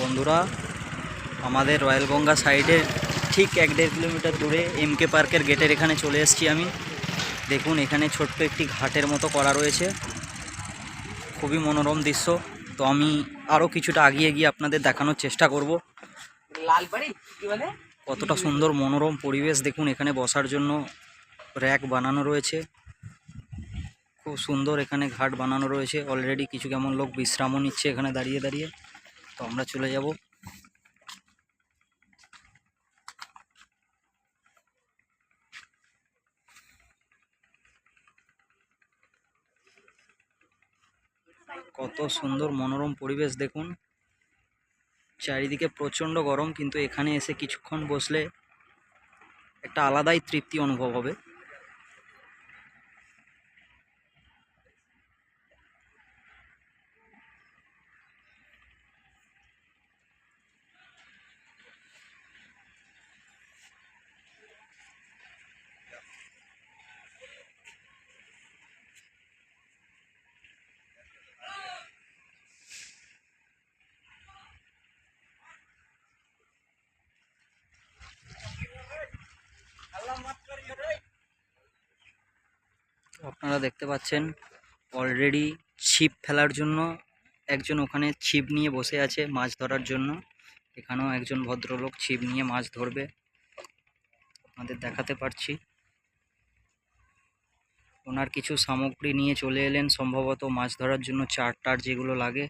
বন্ধুরা, আমাদের রয়্যাল গঙ্গা সাইডে ঠিক 1-1.5 কিলোমিটার দূরে এমকে পার্কের গেটের এখানে চলে এসেছি আমি। দেখুন, এখানে ছোট্ট একটি ঘাটের মতো করা রয়েছে, খুবই মনোরম দৃশ্য। তো আমি আরও কিছুটা আগিয়ে গিয়ে আপনাদের দেখানোর চেষ্টা করব কতটা সুন্দর মনোরম পরিবেশ। দেখুন, এখানে বসার জন্য র্যাক বানানো রয়েছে, খুব সুন্দর এখানে ঘাট বানানো রয়েছে। অলরেডি কিছু কেমন লোক বিশ্রামও নিচ্ছে এখানে দাঁড়িয়ে দাঁড়িয়ে। তো আমরা চলে যাব। কত সুন্দর মনোরম পরিবেশ দেখুন। চারিদিকে প্রচণ্ড গরম, কিন্তু এখানে এসে কিছুক্ষণ বসলে একটা আলাদাই তৃপ্তি অনুভব হবে। আপনারা দেখতে পাচ্ছেন অলরেডি ছিপ ফেলার জন্য একজন ওখানে ছিপ নিয়ে বসে আছে মাছ ধরার জন্য। এখানেও একজন ভদ্রলোক ছিপ নিয়ে মাছ ধরবে, আপনাদের দেখাতে পারছি। ওনার কিছু সামগ্রী নিয়ে চলে এলেন, সম্ভবত মাছ ধরার জন্য চার টার যেগুলো লাগে।